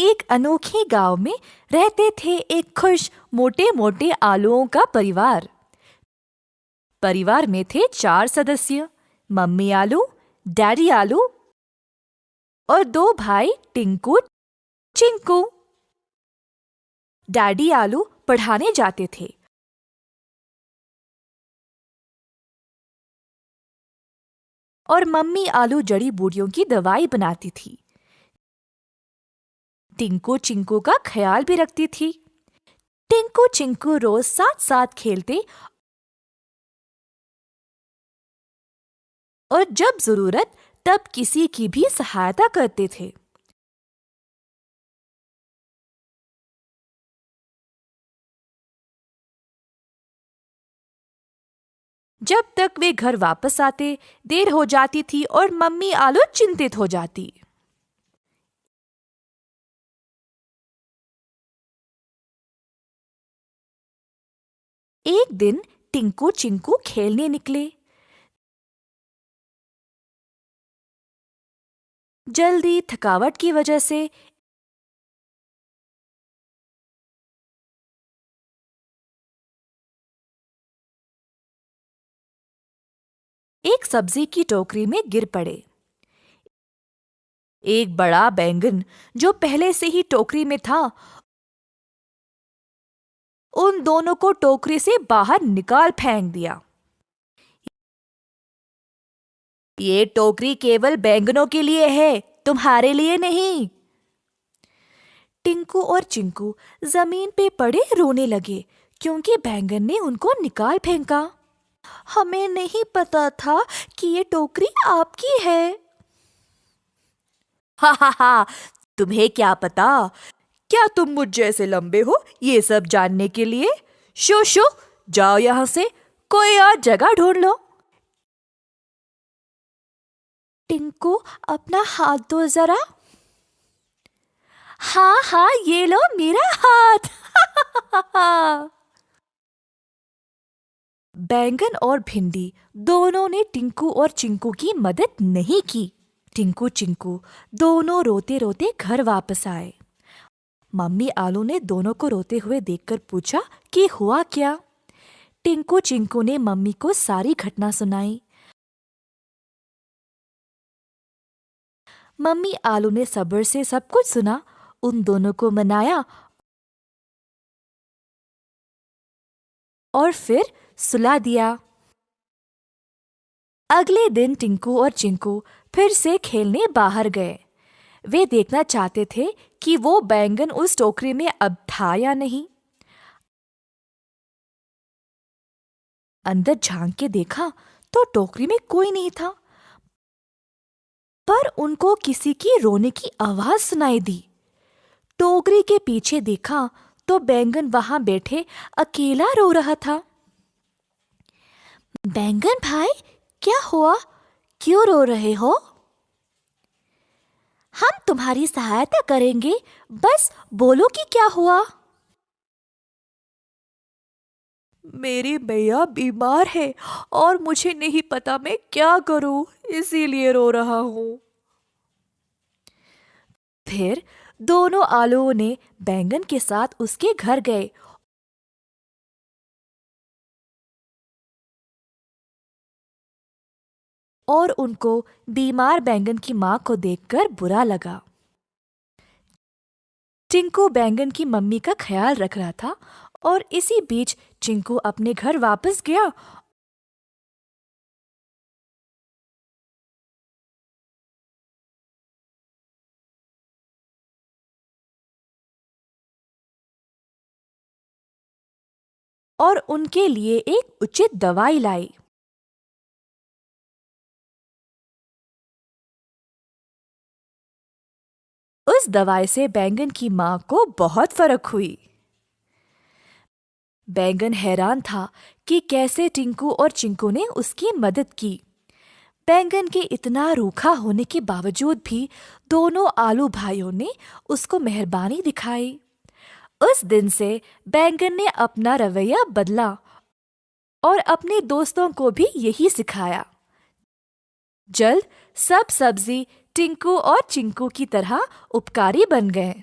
एक अनोखे गांव में रहते थे एक खुश मोटे मोटे आलुओं का परिवार। परिवार में थे 4 सदस्य, मम्मी आलू, डैडी आलू और 2 भाई टिंकू, चिंकू। डैडी आलू पढ़ाने जाते थे और मम्मी आलू जड़ी बूटियों की दवाई बनाती थी। टिंकू चिंकू का ख्याल भी रखती थी। टिंकू चिंकू रोज साथ साथ खेलते और जब जरूरत तब किसी की भी सहायता करते थे। जब तक वे घर वापस आते देर हो जाती थी और मम्मी आलू चिंतित हो जाती। एक दिन टिंकू चिंकू खेलने निकले। जल्दी थकावट की वजह से एक सब्जी की टोकरी में गिर पड़े। एक बड़ा बैंगन जो पहले से ही टोकरी में था, उन दोनों को टोकरी से बाहर निकाल फेंक दिया। ये टोकरी केवल बैंगनों के लिए है, तुम्हारे लिए नहीं। टिंकू और चिंकू जमीन पे पड़े रोने लगे क्योंकि बैंगन ने उनको निकाल फेंका। हमें नहीं पता था कि ये टोकरी आपकी है। हा हा हा, तुम्हें क्या पता? क्या तुम मुझ जैसे लंबे हो ये सब जानने के लिए? शो शो, जाओ यहाँ से, कोई और जगह ढूंढ लो। टिंकू अपना हाथ दो जरा। हाँ हाँ, ये लो मेरा हाथ। बैंगन और भिंडी दोनों ने टिंकू और चिंकू की मदद नहीं की। टिंकू चिंकू दोनों रोते रोते घर वापस आए। मम्मी आलू ने दोनों को रोते हुए देखकर पूछा कि हुआ क्या। टिंकू चिंकू ने मम्मी को सारी घटना सुनाई। मम्मी आलू ने सब्र से सब कुछ सुना, उन दोनों को मनाया और फिर सुला दिया। अगले दिन टिंकू और चिंकू फिर से खेलने बाहर गए। वे देखना चाहते थे कि वो बैंगन उस टोकरी में अब था या नहीं। अंदर झांक के देखा तो टोकरी में कोई नहीं था, पर उनको किसी की रोने की आवाज सुनाई दी। टोकरी के पीछे देखा तो बैंगन वहां बैठे अकेला रो रहा था। बैंगन भाई, क्या हुआ? क्यों रो रहे हो? हम तुम्हारी सहायता करेंगे, बस बोलो कि क्या हुआ। मेरी मैया बीमार है और मुझे नहीं पता मैं क्या करूं, इसीलिए रो रहा हूं। फिर दोनों आलुओं ने बैंगन के साथ उसके घर गए और उनको बीमार बैंगन की मां को देखकर बुरा लगा। टिंकू बैंगन की मम्मी का ख्याल रख रहा था और इसी बीच चिंकू अपने घर वापस गया और उनके लिए एक उचित दवाई लाई। उस दवाई से बैंगन की मां को बहुत फर्क हुई। बैंगन हैरान था कि कैसे टिंकू और चिंकू ने उसकी मदद की। बैंगन के इतना रूखा होने के बावजूद भी दोनों आलू भाइयों ने उसको मेहरबानी दिखाई। उस दिन से बैंगन ने अपना रवैया बदला और अपने दोस्तों को भी यही सिखाया। जल्द सब सब्जी टिंकू और चिंकू की तरह उपकारी बन गए।